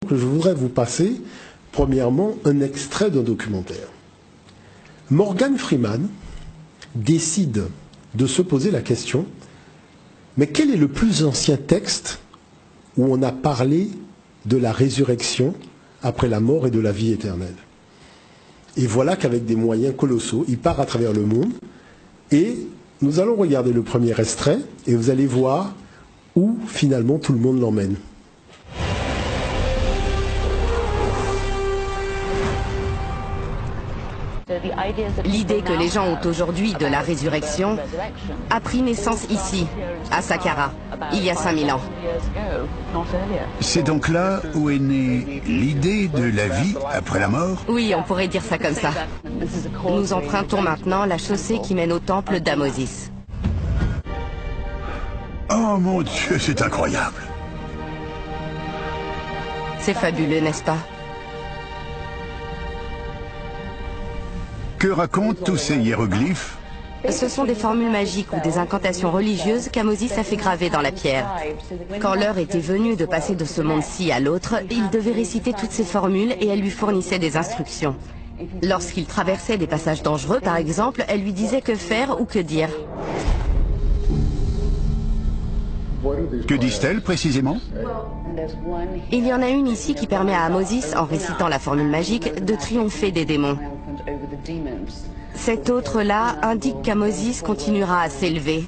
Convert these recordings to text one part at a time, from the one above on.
que je voudrais vous passer, premièrement, un extrait d'un documentaire. Morgan Freeman décide de se poser la question, mais quel est le plus ancien texte où on a parlé de la résurrection après la mort et de la vie éternelle? Et voilà qu'avec des moyens colossaux, il part à travers le monde, et nous allons regarder le premier extrait, et vous allez voir où finalement tout le monde l'emmène. L'idée que les gens ont aujourd'hui de la résurrection a pris naissance ici, à Saqqara, il y a 5000 ans. C'est donc là où est née l'idée de la vie après la mort? Oui, on pourrait dire ça comme ça. Nous empruntons maintenant la chaussée qui mène au temple d'Amosis. Oh mon Dieu, c'est incroyable! C'est fabuleux, n'est-ce pas? Que racontent tous ces hiéroglyphes? Ce sont des formules magiques ou des incantations religieuses qu'Amosis a fait graver dans la pierre. Quand l'heure était venue de passer de ce monde-ci à l'autre, il devait réciter toutes ces formules et elle lui fournissait des instructions. Lorsqu'il traversait des passages dangereux, par exemple, elle lui disait que faire ou que dire. Que disent-elles précisément? Il y en a une ici qui permet à Amosis, en récitant la formule magique, de triompher des démons. Cette autre-là indique qu'Amosis continuera à s'élever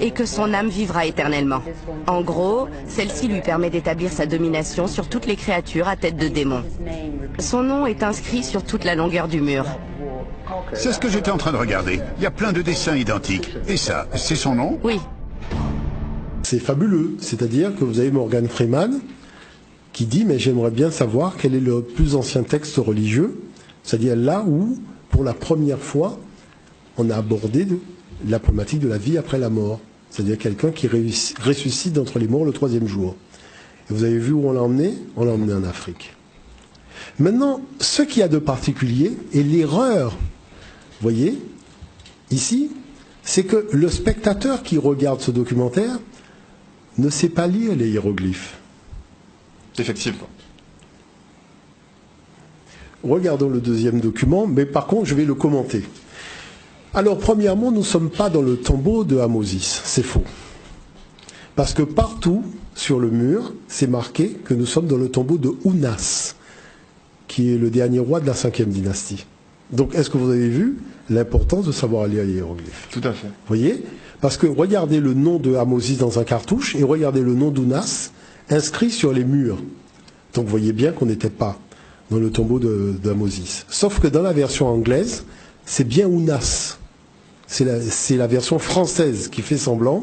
et que son âme vivra éternellement. En gros, celle-ci lui permet d'établir sa domination sur toutes les créatures à tête de démons. Son nom est inscrit sur toute la longueur du mur. C'est ce que j'étais en train de regarder. Il y a plein de dessins identiques. Et ça, c'est son nom? Oui. C'est fabuleux, c'est-à-dire que vous avez Morgan Freeman qui dit « mais j'aimerais bien savoir quel est le plus ancien texte religieux », c'est-à-dire là où, pour la première fois, on a abordé la problématique de la vie après la mort, c'est-à-dire quelqu'un qui ressuscite d'entre les morts le 3e jour. Et vous avez vu où on l'a emmené? On l'a emmené en Afrique. Maintenant, ce qu'il y a de particulier, et l'erreur, vous voyez, ici, c'est que le spectateur qui regarde ce documentaire ne sait pas lire les hiéroglyphes. Effectivement. Regardons le deuxième document, mais par contre, je vais le commenter. Alors, premièrement, nous ne sommes pas dans le tombeau de Amosis. C'est faux. Parce que partout, sur le mur, c'est marqué que nous sommes dans le tombeau de Ounas, qui est le dernier roi de la 5e dynastie. Donc, est-ce que vous avez vu l'importance de savoir lire les hiéroglyphes? Tout à fait. Vous voyez? Parce que regardez le nom de Amosis dans un cartouche et regardez le nom d'Ounas inscrit sur les murs. Donc, vous voyez bien qu'on n'était pas dans le tombeau d'Amosis. Sauf que dans la version anglaise, c'est bien Ounas. C'est la version française qui fait semblant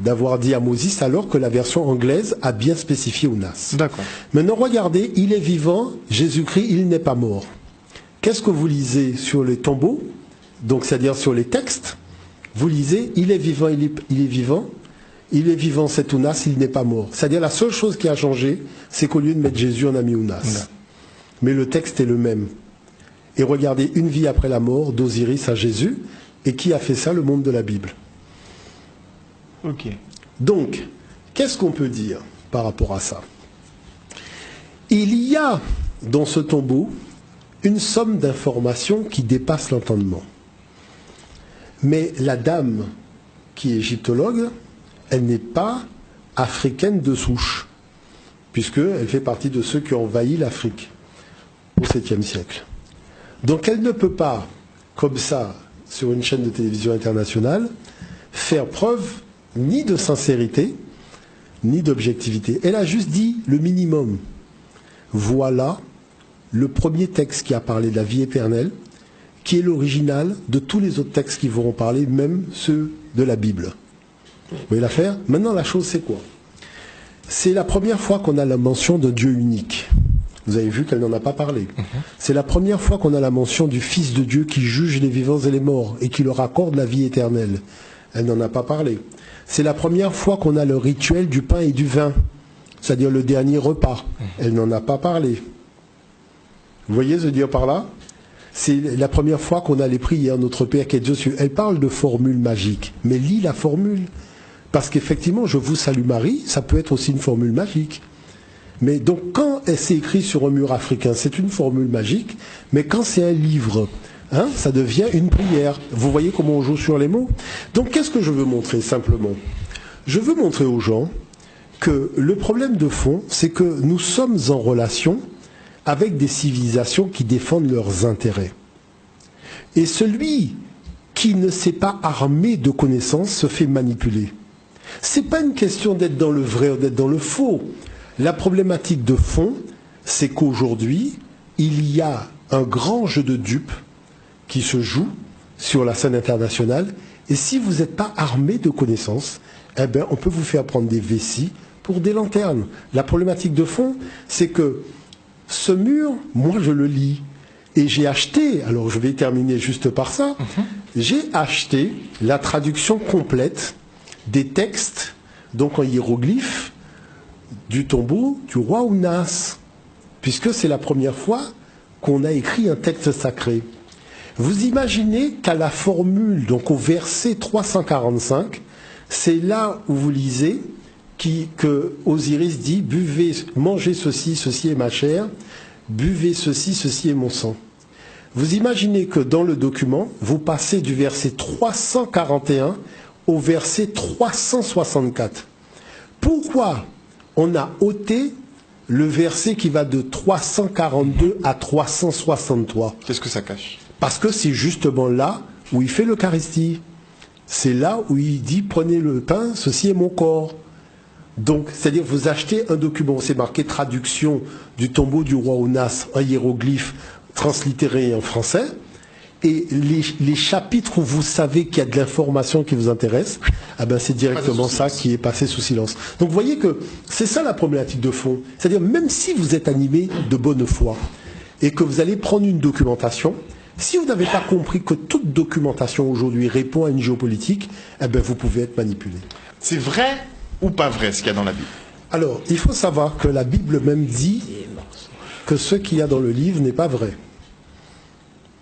d'avoir dit Amosis, alors que la version anglaise a bien spécifié Ounas. D'accord. Maintenant, regardez, il est vivant, Jésus-Christ, il n'est pas mort. Qu'est-ce que vous lisez sur les tombeaux? Donc, c'est-à-dire sur les textes, vous lisez, il est vivant, il est vivant, il est vivant, c'est Ounas, il n'est pas mort. C'est-à-dire la seule chose qui a changé, c'est qu'au lieu de mettre Jésus, on a mis Ounas. Ouais. Mais le texte est le même. Et regardez, une vie après la mort, d'Osiris à Jésus, et qui a fait ça? Le monde de la Bible. Ok. Donc, qu'est-ce qu'on peut dire par rapport à ça? Il y a dans ce tombeau une somme d'informations qui dépasse l'entendement. Mais la dame qui est égyptologue, elle n'est pas africaine de souche, puisqu'elle fait partie de ceux qui ont envahi l'Afrique au 7e siècle. Donc elle ne peut pas, comme ça, sur une chaîne de télévision internationale, faire preuve ni de sincérité, ni d'objectivité. Elle a juste dit le minimum. Voilà le premier texte qui a parlé de la vie éternelle, qui est l'original de tous les autres textes qui vont en parler, même ceux de la Bible. Vous voyez l'affaire? Maintenant, la chose, c'est quoi? C'est la première fois qu'on a la mention d'un Dieu unique. Vous avez vu qu'elle n'en a pas parlé. C'est la première fois qu'on a la mention du Fils de Dieu qui juge les vivants et les morts et qui leur accorde la vie éternelle. Elle n'en a pas parlé. C'est la première fois qu'on a le rituel du pain et du vin, c'est-à-dire le dernier repas. Elle n'en a pas parlé. Vous voyez ce dire par là? C'est la première fois qu'on a les prières, notre Père qui est Dieu. Elle parle de formule magique, mais lis la formule. Parce qu'effectivement, je vous salue Marie, ça peut être aussi une formule magique. Mais donc quand c'est écrit sur un mur africain, c'est une formule magique, mais quand c'est un livre, hein, ça devient une prière. Vous voyez comment on joue sur les mots? Donc qu'est-ce que je veux montrer simplement? Je veux montrer aux gens que le problème de fond, c'est que nous sommes en relation avec des civilisations qui défendent leurs intérêts. Et celui qui ne s'est pas armé de connaissances se fait manipuler. Ce n'est pas une question d'être dans le vrai ou d'être dans le faux. La problématique de fond, c'est qu'aujourd'hui, il y a un grand jeu de dupes qui se joue sur la scène internationale. Et si vous n'êtes pas armé de connaissances, eh bien, on peut vous faire prendre des vessies pour des lanternes. La problématique de fond, c'est que ce mur, moi je le lis. Et j'ai acheté, alors je vais terminer juste par ça, j'ai acheté la traduction complète des textes, donc en hiéroglyphes, du tombeau du roi Ounas, puisque c'est la première fois qu'on a écrit un texte sacré. Vous imaginez qu'à la formule, donc au verset 345, c'est là où vous lisez que Osiris dit « Buvez, mangez ceci, ceci est ma chair, buvez ceci, ceci est mon sang ». Vous imaginez que dans le document, vous passez du verset 341 au verset 364. Pourquoi on a ôté le verset qui va de 342 à 363? Qu'est-ce que ça cache? Parce que c'est justement là où il fait l'Eucharistie. C'est là où il dit « Prenez le pain, ceci est mon corps ». Donc, c'est-à-dire vous achetez un document, c'est marqué traduction du tombeau du roi Ounas, un hiéroglyphe translittéré en français, et les chapitres où vous savez qu'il y a de l'information qui vous intéresse, ah ben c'est directement ça qui est passé sous silence. Donc vous voyez que c'est ça la problématique de fond. C'est-à-dire même si vous êtes animé de bonne foi et que vous allez prendre une documentation, si vous n'avez pas compris que toute documentation aujourd'hui répond à une géopolitique, eh ben vous pouvez être manipulé. C'est vrai ou pas vrai ce qu'il y a dans la Bible? Alors, il faut savoir que la Bible même dit que ce qu'il y a dans le livre n'est pas vrai.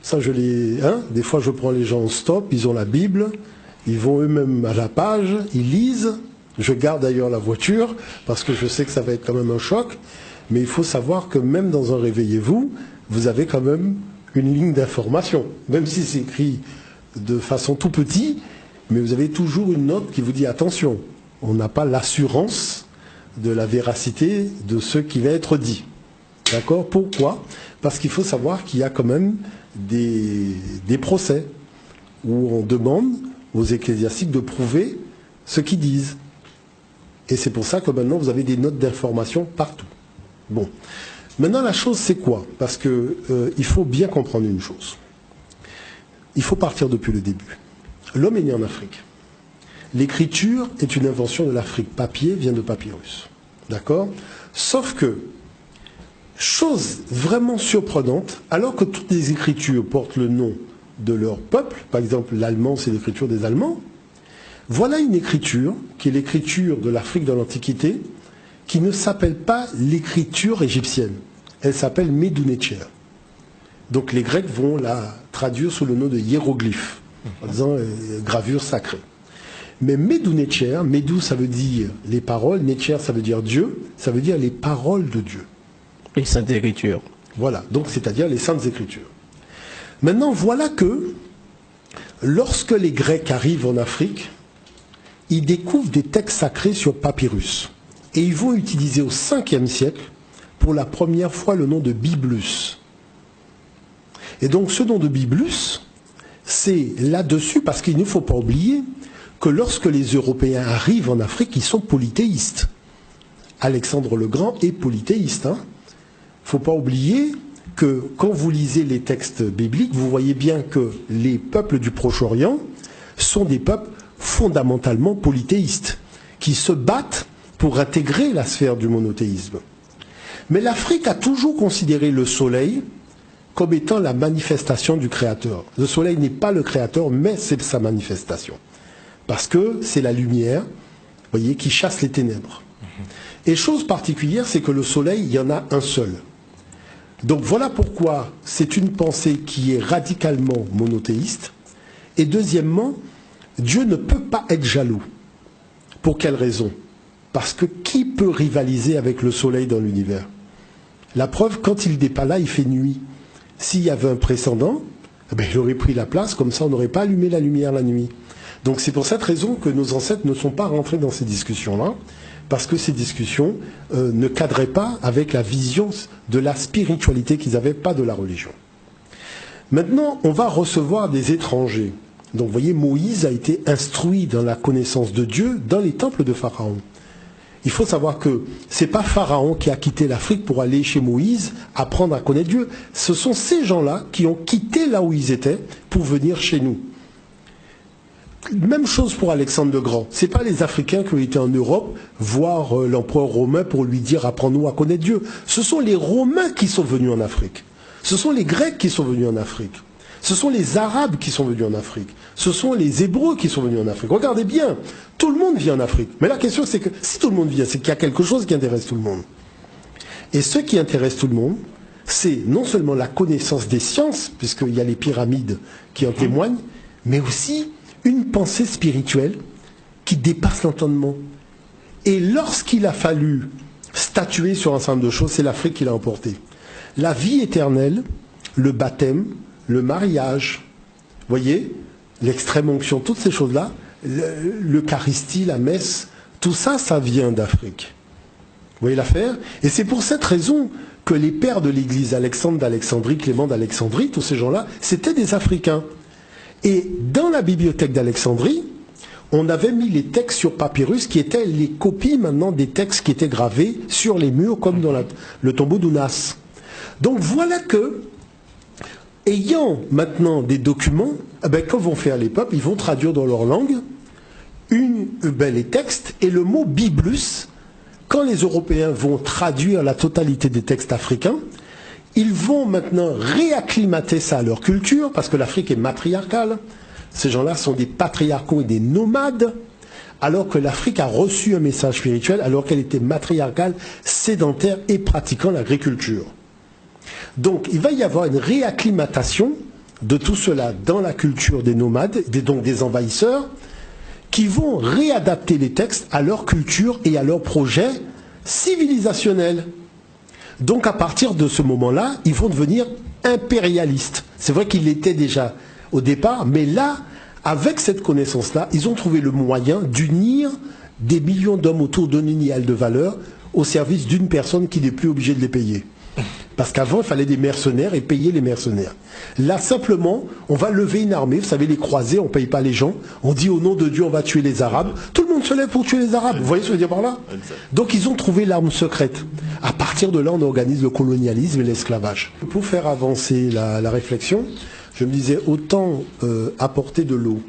Ça, des fois, je prends les gens en stop, ils ont la Bible, ils vont eux-mêmes à la page, ils lisent. Je garde d'ailleurs la voiture, parce que je sais que ça va être quand même un choc. Mais il faut savoir que même dans un Réveillez-vous, vous avez quand même une ligne d'information. Même si c'est écrit de façon tout petite, mais vous avez toujours une note qui vous dit attention. On n'a pas l'assurance de la véracité de ce qui va être dit. D'accord? Pourquoi? Parce qu'il faut savoir qu'il y a quand même des procès où on demande aux ecclésiastiques de prouver ce qu'ils disent. Et c'est pour ça que maintenant vous avez des notes d'information partout. Bon. Maintenant la chose c'est quoi? Parce que il faut bien comprendre une chose. Il faut partir depuis le début. L'homme est né en Afrique. L'écriture est une invention de l'Afrique. Papier vient de papyrus. D'accord? Sauf que, chose vraiment surprenante, alors que toutes les écritures portent le nom de leur peuple, par exemple l'allemand c'est l'écriture des Allemands, voilà une écriture, qui est l'écriture de l'Afrique de l'Antiquité, qui ne s'appelle pas l'écriture égyptienne. Elle s'appelle Medunetcher. Donc les Grecs vont la traduire sous le nom de hiéroglyphe, en disant gravure sacrée. Mais Medunetcher, Medu ça veut dire les paroles, Netcher ça veut dire Dieu, ça veut dire les paroles de Dieu. Les Saintes Écritures. Voilà, donc c'est-à-dire les Saintes Écritures. Maintenant, voilà que lorsque les Grecs arrivent en Afrique, ils découvrent des textes sacrés sur papyrus. Et ils vont utiliser au 5e siècle, pour la première fois, le nom de Biblus. Et donc ce nom de Biblus, c'est là-dessus, parce qu'il ne faut pas oublier que lorsque les Européens arrivent en Afrique, ils sont polythéistes. Alexandre le Grand est polythéiste. Il ne faut pas oublier que quand vous lisez les textes bibliques, vous voyez bien que les peuples du Proche-Orient sont des peuples fondamentalement polythéistes, qui se battent pour intégrer la sphère du monothéisme. Mais l'Afrique a toujours considéré le soleil comme étant la manifestation du Créateur. Le soleil n'est pas le Créateur, mais c'est sa manifestation. Parce que c'est la lumière, voyez, qui chasse les ténèbres. Et chose particulière, c'est que le soleil, il y en a un seul. Donc voilà pourquoi c'est une pensée qui est radicalement monothéiste. Et deuxièmement, Dieu ne peut pas être jaloux. Pour quelle raison? Parce que qui peut rivaliser avec le soleil dans l'univers? La preuve, quand il n'est pas là, il fait nuit. S'il y avait un précédent, il aurait pris la place, comme ça on n'aurait pas allumé la lumière la nuit. Donc c'est pour cette raison que nos ancêtres ne sont pas rentrés dans ces discussions-là, parce que ces discussions ne cadraient pas avec la vision de la spiritualité qu'ils avaient, pas de la religion. Maintenant, on va recevoir des étrangers. Donc vous voyez, Moïse a été instruit dans la connaissance de Dieu dans les temples de Pharaon. Il faut savoir que ce n'est pas Pharaon qui a quitté l'Afrique pour aller chez Moïse apprendre à connaître Dieu. Ce sont ces gens-là qui ont quitté là où ils étaient pour venir chez nous. Même chose pour Alexandre le Grand. Ce n'est pas les Africains qui ont été en Europe voir l'empereur romain pour lui dire « apprends-nous à connaître Dieu ». Ce sont les Romains qui sont venus en Afrique. Ce sont les Grecs qui sont venus en Afrique. Ce sont les Arabes qui sont venus en Afrique. Ce sont les Hébreux qui sont venus en Afrique. Regardez bien, tout le monde vit en Afrique. Mais la question, c'est que si tout le monde vient, c'est qu'il y a quelque chose qui intéresse tout le monde. Et ce qui intéresse tout le monde, c'est non seulement la connaissance des sciences, puisqu'il y a les pyramides qui en témoignent, mais aussi une pensée spirituelle qui dépasse l'entendement. Et lorsqu'il a fallu statuer sur un certain nombre de choses, c'est l'Afrique qui l'a emporté. La vie éternelle, le baptême, le mariage, voyez, l'extrême onction, toutes ces choses-là, l'Eucharistie, la messe, tout ça, ça vient d'Afrique. Vous voyez l'affaire? Et c'est pour cette raison que les pères de l'Église, Alexandre d'Alexandrie, Clément d'Alexandrie, tous ces gens-là, c'était des Africains. Et dans la bibliothèque d'Alexandrie, on avait mis les textes sur papyrus qui étaient les copies maintenant des textes qui étaient gravés sur les murs, comme dans le tombeau d'Ounas. Donc voilà que, ayant maintenant des documents, que vont faire les peuples? Ils vont traduire dans leur langue les textes, et le mot Biblus, quand les Européens vont traduire la totalité des textes africains, ils vont maintenant réacclimater ça à leur culture, parce que l'Afrique est matriarcale. Ces gens-là sont des patriarcaux et des nomades, alors que l'Afrique a reçu un message spirituel, alors qu'elle était matriarcale, sédentaire et pratiquant l'agriculture. Donc il va y avoir une réacclimatation de tout cela dans la culture des nomades, donc des envahisseurs, qui vont réadapter les textes à leur culture et à leur projet civilisationnel. Donc à partir de ce moment-là, ils vont devenir impérialistes. C'est vrai qu'ils l'étaient déjà au départ, mais là, avec cette connaissance-là, ils ont trouvé le moyen d'unir des millions d'hommes autour d'un idéal de valeur au service d'une personne qui n'est plus obligée de les payer. Parce qu'avant, il fallait des mercenaires et payer les mercenaires. Là, simplement, on va lever une armée. Vous savez, les croisés, on ne paye pas les gens. On dit au nom de Dieu, on va tuer les Arabes. Tout le monde se lève pour tuer les Arabes. Vous voyez ce que je veux dire par là? Donc, ils ont trouvé l'arme secrète. À partir de là, on organise le colonialisme et l'esclavage. Pour faire avancer la réflexion, je me disais, autant apporter de l'eau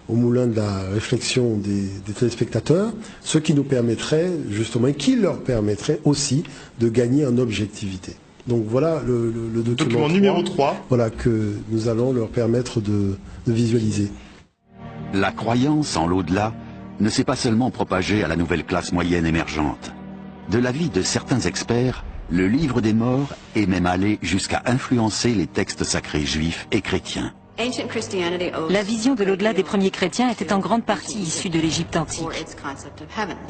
au moulin de la réflexion des téléspectateurs, ce qui nous permettrait, justement, et qui leur permettrait aussi de gagner en objectivité. Donc voilà le document numéro 3. Voilà, que nous allons leur permettre de visualiser. La croyance en l'au-delà ne s'est pas seulement propagée à la nouvelle classe moyenne émergente. De l'avis de certains experts, le livre des morts est même allé jusqu'à influencer les textes sacrés juifs et chrétiens. La vision de l'au-delà des premiers chrétiens était en grande partie issue de l'Égypte antique.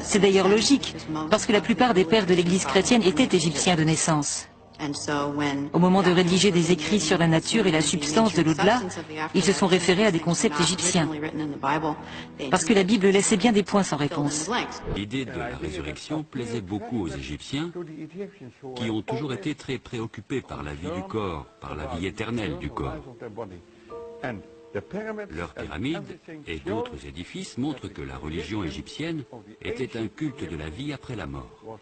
C'est d'ailleurs logique, parce que la plupart des pères de l'Église chrétienne étaient égyptiens de naissance. Au moment de rédiger des écrits sur la nature et la substance de l'au-delà, ils se sont référés à des concepts égyptiens, parce que la Bible laissait bien des points sans réponse. L'idée de la résurrection plaisait beaucoup aux Égyptiens, qui ont toujours été très préoccupés par la vie du corps, par la vie éternelle du corps. Leurs pyramides et d'autres édifices montrent que la religion égyptienne était un culte de la vie après la mort.